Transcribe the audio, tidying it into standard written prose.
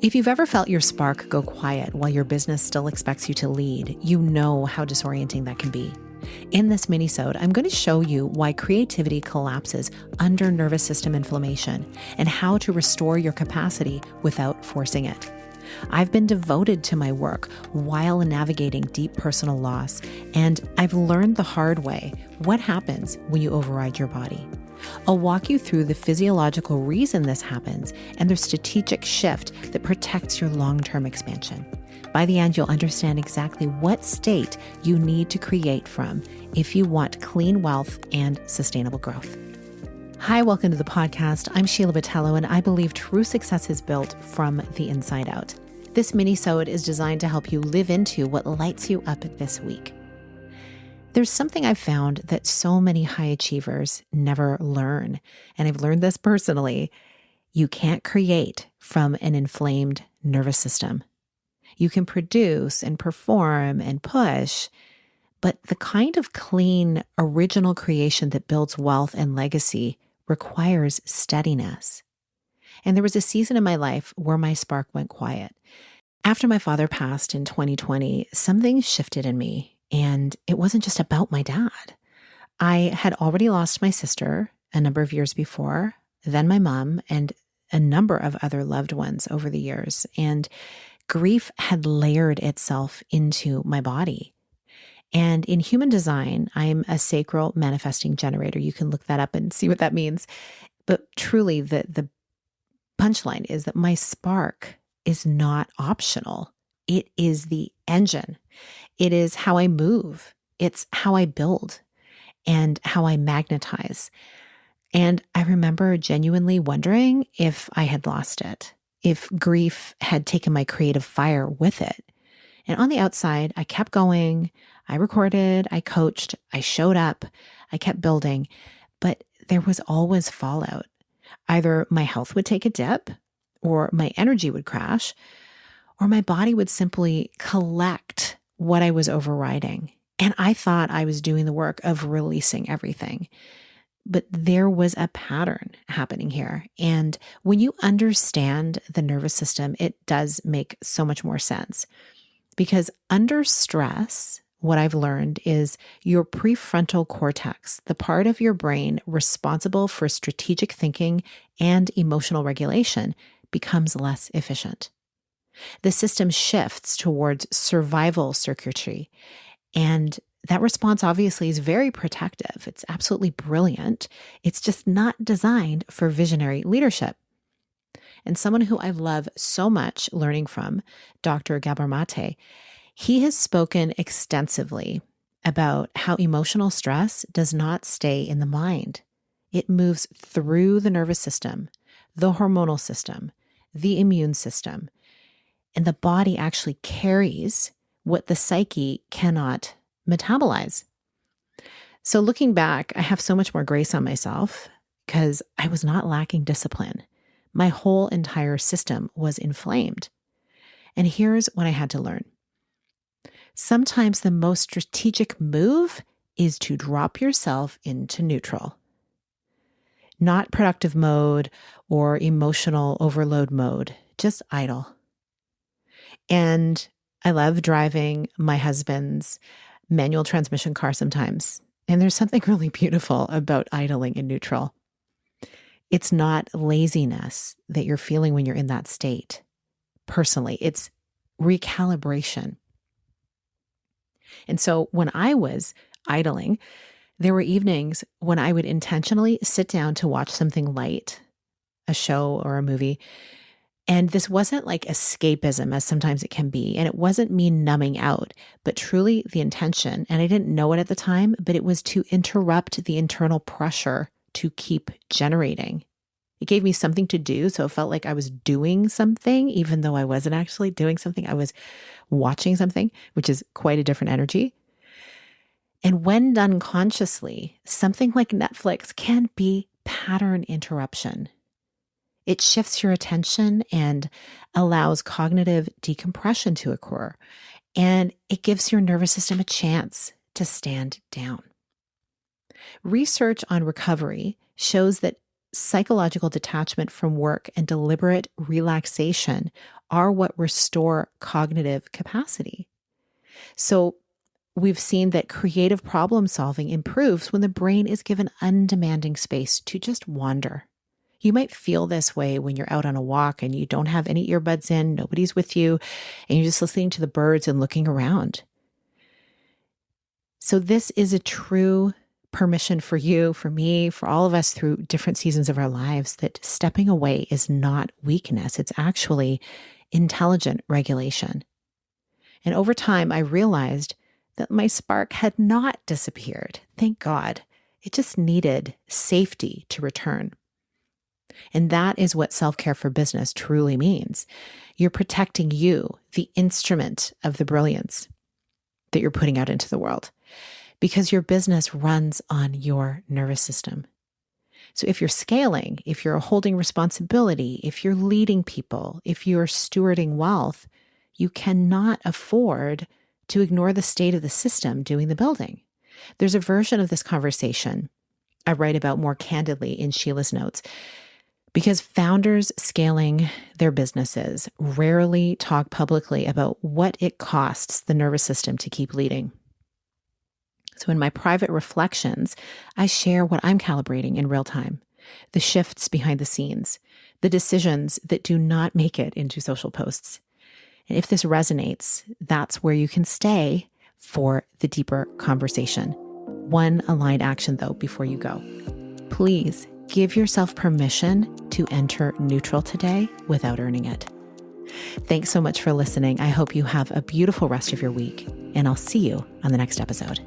If you've ever felt your spark go quiet while your business still expects you to lead, you know how disorienting that can be. In this mini-sode, I'm going to show you why creativity collapses under nervous system inflammation and how to restore your capacity without forcing it. I've been devoted to my work while navigating deep personal loss, and I've learned the hard way what happens when you override your body. I'll walk you through the physiological reason this happens and the strategic shift that protects your long-term expansion. By the end, you'll understand exactly what state you need to create from if you want clean wealth and sustainable growth. Hi, welcome to the podcast. I'm Sheila Botelho, and I believe true success is built from the inside out. This mini-sode is designed to help you live into what lights you up this week. There's something I've found that so many high achievers never learn, and I've learned this personally. You can't create from an inflamed nervous system. You can produce and perform and push, but the kind of clean, original creation that builds wealth and legacy requires steadiness. And there was a season in my life where my spark went quiet. After my father passed in 2020, something shifted in me. And it wasn't just about my dad. I had already lost my sister a number of years before, then my mom, and a number of other loved ones over the years. And grief had layered itself into my body. And in human design, I'm a sacral manifesting generator. You can look that up and see what that means. But truly, the punchline is that my spark is not optional. It is the engine. It is how I move. It's how I build and how I magnetize. And I remember genuinely wondering if I had lost it, if grief had taken my creative fire with it. And on the outside, I kept going. I recorded, I coached, I showed up, I kept building, but there was always fallout. Either my health would take a dip, or my energy would crash, or my body would simply collect what I was overriding. And I thought I was doing the work of releasing everything. But there was a pattern happening here. And when you understand the nervous system, it does make so much more sense. Because under stress, what I've learned is your prefrontal cortex, the part of your brain responsible for strategic thinking and emotional regulation, becomes less efficient. The system shifts towards survival circuitry, and that response obviously is very protective. It's absolutely brilliant. It's just not designed for visionary leadership. And someone who I love so much learning from, Dr. Gabor Mate, he has spoken extensively about how emotional stress does not stay in the mind. It moves through the nervous system, the hormonal system, the immune system, and the body actually carries what the psyche cannot metabolize. So looking back, I have so much more grace on myself because I was not lacking discipline. My whole entire system was inflamed. And here's what I had to learn. Sometimes the most strategic move is to drop yourself into neutral. Not productive mode or emotional overload mode, just idle. And I love driving my husband's manual transmission car sometimes. And there's something really beautiful about idling in neutral. It's not laziness that you're feeling when you're in that state. Personally, it's recalibration. And so when I was idling, there were evenings when I would intentionally sit down to watch something light, a show or a movie. And this wasn't like escapism, as sometimes it can be. And it wasn't me numbing out, but truly the intention. And I didn't know it at the time, but it was to interrupt the internal pressure to keep generating. It gave me something to do. So it felt like I was doing something, even though I wasn't actually doing something. I was watching something, which is quite a different energy. And when done consciously, something like Netflix can be pattern interruption. It shifts your attention and allows cognitive decompression to occur. And it gives your nervous system a chance to stand down. Research on recovery shows that psychological detachment from work and deliberate relaxation are what restore cognitive capacity. So we've seen that creative problem solving improves when the brain is given undemanding space to just wander. You might feel this way when you're out on a walk and you don't have any earbuds in, nobody's with you, and you're just listening to the birds and looking around. So this is a true permission for you, for me, for all of us through different seasons of our lives, that stepping away is not weakness. It's actually intelligent regulation. And over time, I realized that my spark had not disappeared. Thank God. It just needed safety to return. And that is what self-care for business truly means. You're protecting you, the instrument of the brilliance that you're putting out into the world, because your business runs on your nervous system. So if you're scaling, if you're holding responsibility, if you're leading people, if you're stewarding wealth, you cannot afford to ignore the state of the system doing the building. There's a version of this conversation I write about more candidly in Sheila's notes, because founders scaling their businesses rarely talk publicly about what it costs the nervous system to keep leading. So in my private reflections, I share what I'm calibrating in real time, the shifts behind the scenes, the decisions that do not make it into social posts. And if this resonates, that's where you can stay for the deeper conversation. One aligned action, though, before you go. Please give yourself permission to enter neutral today without earning it. Thanks so much for listening. I hope you have a beautiful rest of your week, and I'll see you on the next episode.